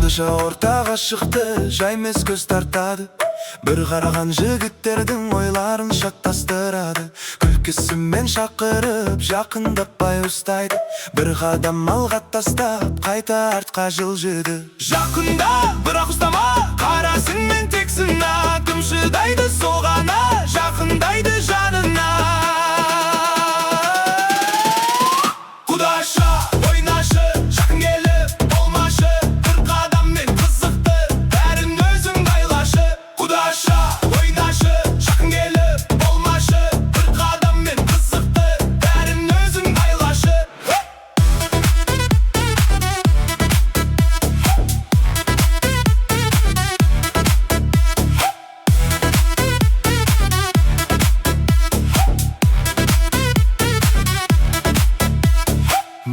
Падыша ортаға шықты, жаймес көз тартады. Бір қараған жігіттердің ойларын шаттастырады. Күлкісімен шақырып, жақындатпай ұстайды. Бір қадам алға тастап, қайта артқа жылжыды. Жақында, бірақ ұстама, қарасың мен тек сына. Кім шыдайды соғана, жақындайды жанына. Құдаша, ойнашы, жақын келіп болмашы. Бір қадаммен қызықты, бәрін өзің байлашы. Құдаша, ойнашы, жақын келіп болмашы. Бір қадаммен қызықты, бәрін өзің байлашы.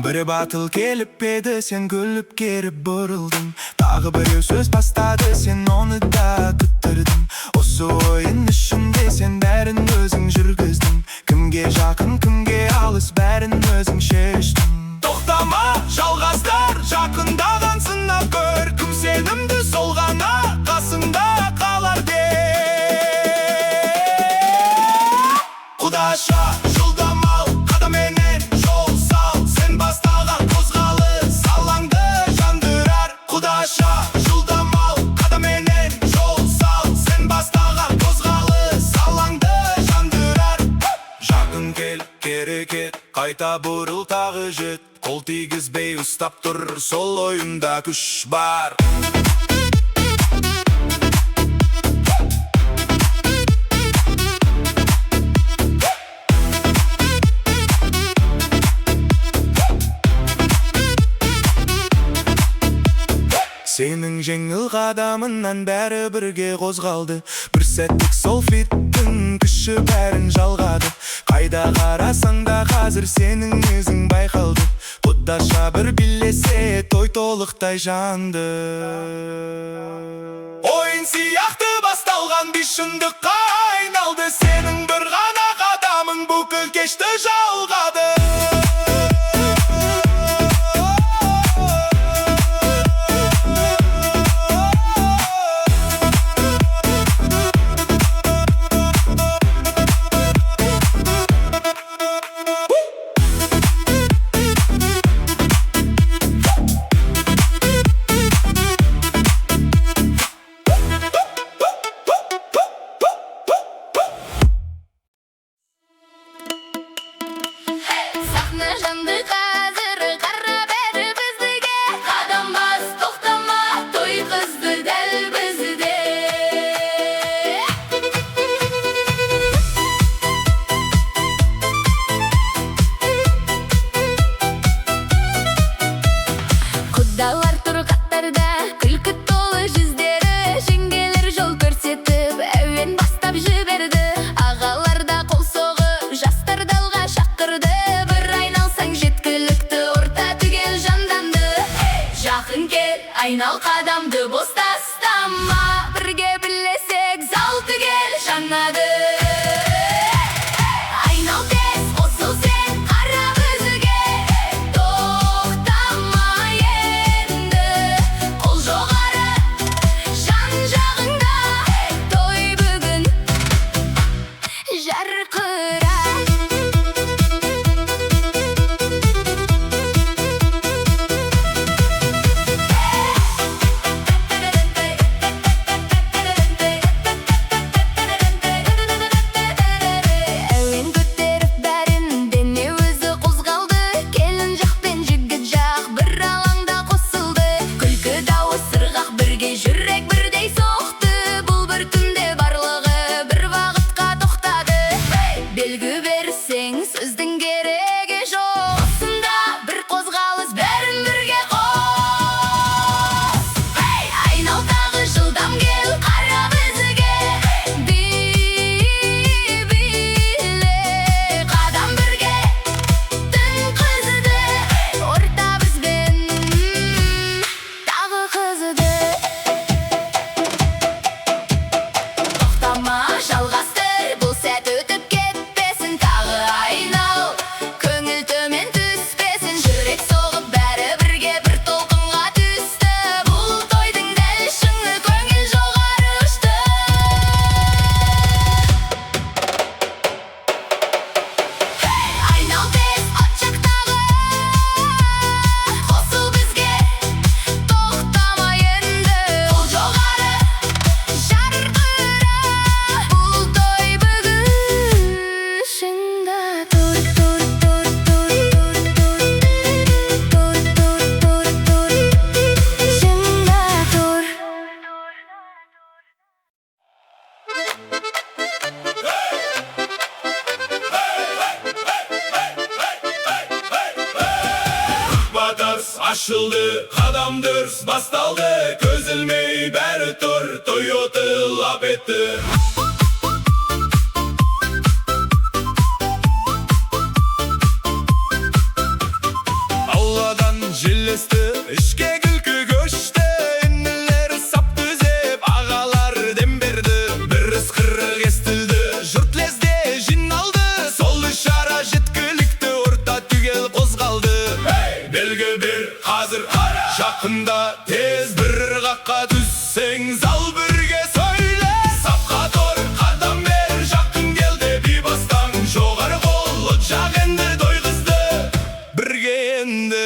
Бірі батыл келіп еді, сен күліп керіп бұрылдың. Тағы біреу сөз бастады, сен оны да күттірдің. Осы ойын ішінде сен бәрін өзің жүргіздің. Кімге жақын, кімге алыс, бәрін өзің шештің. Тоқтама, жалғастар, жақындаған сынап көр. Кім сенімді сол ғана қасында қалар де. Құдаша, жылдамал, қадаменен жол сал. Сен бастаған қозғалыс алаңды жандырар. Құдаша, жылдамал, қадаменен жол сал. Сен бастаған қозғалыс алаңды жандырар. Жақын кел, керекет, қайта бұрыл тағы жет. Қол тигізбей ұстап тұр, сол ойында күш бар. Сенің жеңіл қадамынан бәрі бірге қозғалды. Бір сәттік сол фиттің күші бәрін жалғады. Қайда қарасаң да қазір сенің өзің байқалды. Құдаша бір билесе той толықтай жанды. Ойын сияқты басталған бес шындыққа айналды. Сенің бір ғана қадамың бүкіл кешті жалғады. Жанды қазір қара бәрі біздіге. Қадам бас тоқтама, той қызды дәл бізде. Құдалар тұр қаттарда, күлкі толы жүздері. Жеңгелер жол көрсетіп, әуен бастап жіберді. Ағалар да қол соғып, жастар далға шақырды. Жақын кел, айнал қадамды бос тастама. Бірге білесек зал түгел жанады. Айнал тез, қосыл сен, қарап өзіге. Тоқтама енді, қол жоғары, жан жағыңда. Той бүгін жарқырай. Açıldı, qadam dürüst bastaldı, köz ilmey beri tur, Toyota lap etti. Alladan jillesti, işke gülkü göçtü, inniler sap düzep, ağalar dem berdi. Bir ıskırı kestildi, jürt lezde jin aldı, sol işara жеткілікті, orta tügel qozgaldı. Belge bir hazır ara, жақында tez bir ırgaqqa düşseng, zal birge söyle. Sapqa tor, qadam ber, жақын geldi bir bastan, жоғары qol, жақ endi toy qızdı, birge endi.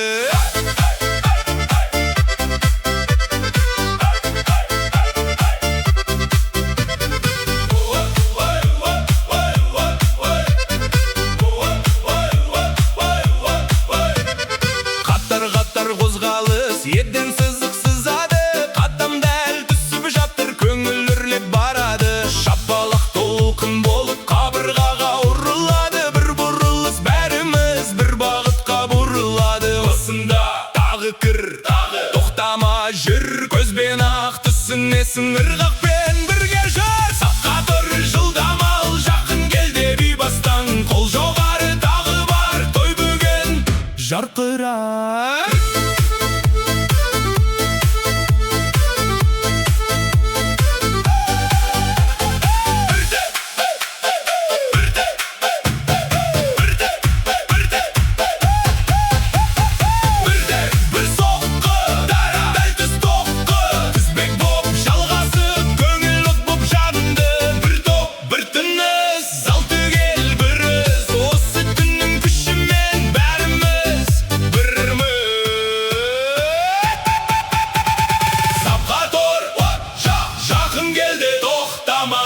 Қатар қозғалыс, еден сызық сызады, қадам дәл түсіп жатыр, көңіл үрлеп барады. Шапалақ толқын болып қабырғаға ұрылады, бір бұрылыс бәріміз бір бағытқа бұрылады. Осында тағы кір, тоқтама жүр, көзбен ақ түсінесің, ырғақпен бірге жүр. Сапқа тұр, жылдамал, жақын келде бей бастан, қол жоғары тағы бар, той бүгін жарқырар.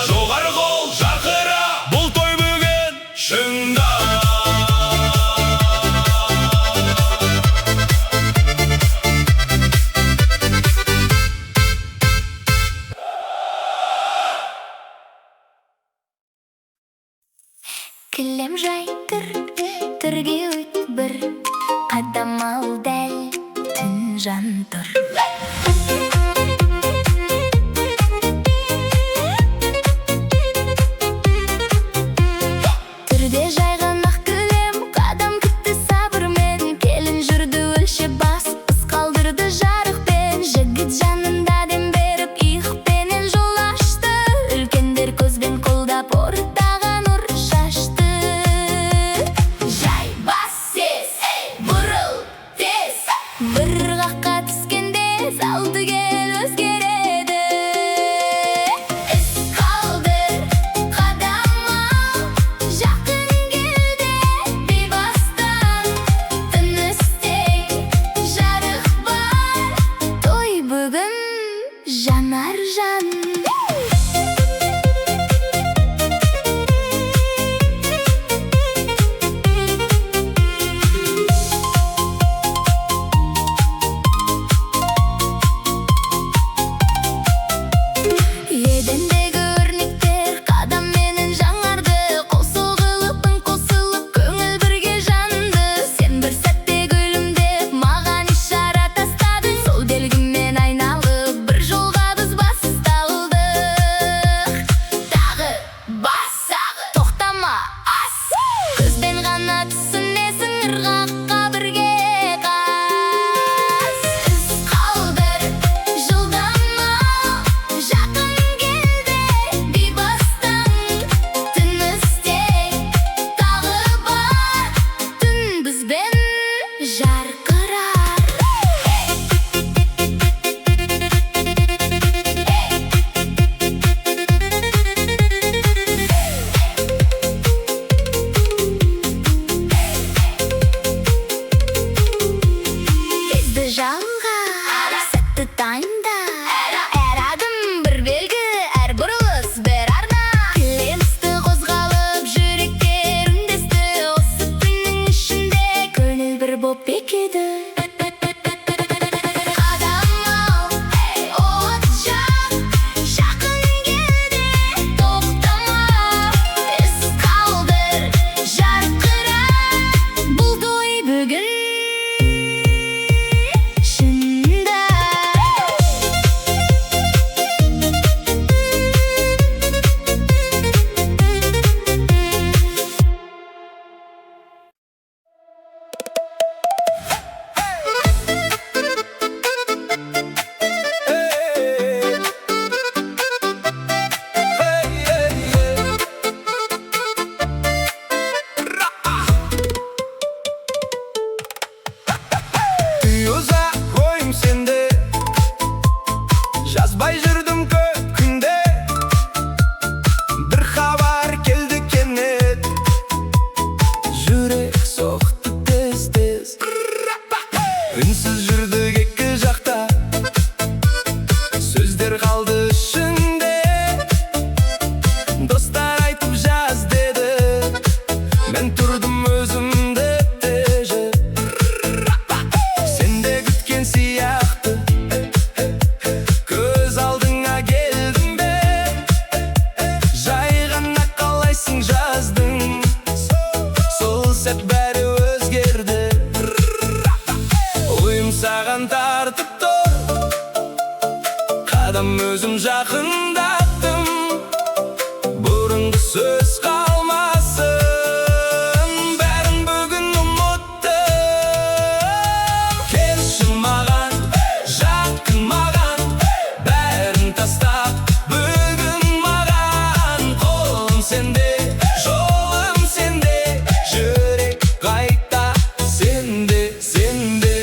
Жоғары қол жарқыра, бұл той бүгін шыңда. Кілем жайтыр, түрге өт бір, қадам ал дәл, түн жан тұр. Түрде жайған ақ кілем, қадам күтті сабырмен, келін жүрді өлшеп бас, ыз қалдырды жарықпен. Жігіт жанында дем беріп, иықпенен жол ашты, үлкендер көзбен қолдап ортаға нұр шашты. Жай бас сес, бұрыл тез, бір ырғаққа түскенде зал түгел өзгереді. Із қалдыр, қадам ал, жақын келді бейбастан, тыныстей жарық бар, той бүгін жанар жан. Едендегі өрнектер қадамменен жаңарды, қол соғылып, үн қосылып, көңіл бірге жанды. Сен бір сәтте күлімдеп, маған ишара тастадың, сол белгімен айналып, бір жолға біз басталдық. Тағы басағы, тоқтама ас, көзбен ғана түсінесің, ырғаққа бірге қас. Із қалдыр, жылдамал, жақын келді бейбастан, тыныстей тағы бар, түн бізбен жарқырар. Кезді жалға, сәтті таңда, әр адым бір белгі, әр бұрылыс бір арна. Кілемісті қозғалып, жүректер үндесті, осы күннің ішінде көңіл бір боп бекіді. Қадам ал, от жақ, жақын келді, тоқтама, із қалдыр, жарқыра, бұл той бүгін Қайдам өзім жақындаттым, бұрынғы сөз қалмасын, бәрін бүгін ұмыттым. Келші маған, жақын маған, бәрін тастап бүгін маған. Қолым сенде, жолым сенде, жүрек қайта сенде, сенде.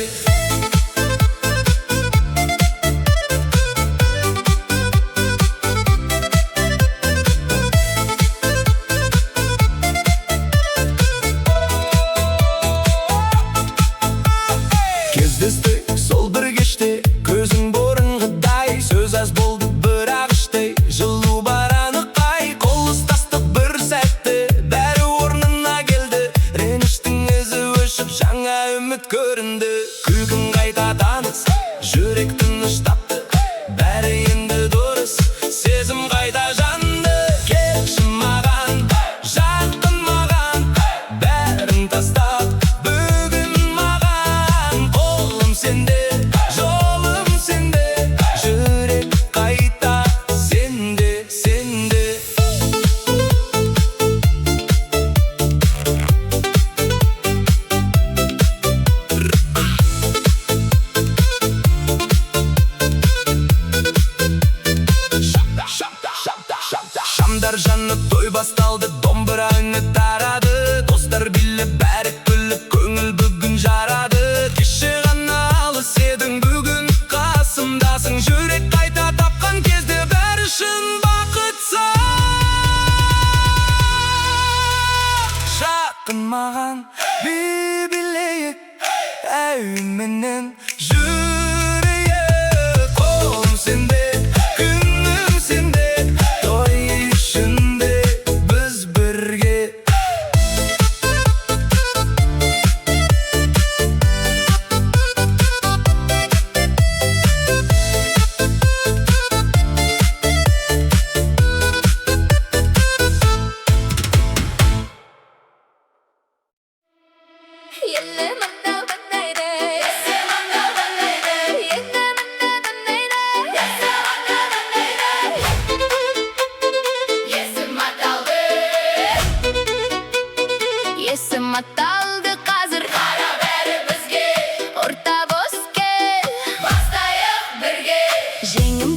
Кездестік сол бір кеште, көзің бұрынғыдай, сөз аз болды бірақ іштей, жылу бар анық-ай. Қол ұстастық бір сәтті, бәрі орнына келді, реніштің ізі өшіп, жаңа үміт көрінді. Күлкің қайта таныс, жүрек тыныш тапты, бәрі енді дұрыс, сезім қайта жанды. Келші маған, жақын маған, бәрін тастап бүгін маған. Қолым сенде, жолым сенде, жүрек қайта сенде, сенде. Шамдар жанны, той басталды, домбыра үні тарады, достар билеп, бәрі күліп, көңіл бүгін жарады. Кеше ғана алыс едің, бүгін қасымдасың, жүрек қайта тапқан кезде бәрі шын бақытса. Жақын маған би-билейік, әуенменен жүрейік. Қолым сенде, күнім сенде, той ішінде біз бірге. Елі маңда бандайды, есі маңда бандайды, енді маңда бандайды, есі маңда бандайды. Есім аталды, есім аталды қазір, қара бәрі бізге, орта бос кел, бастайық бірге. Жеңім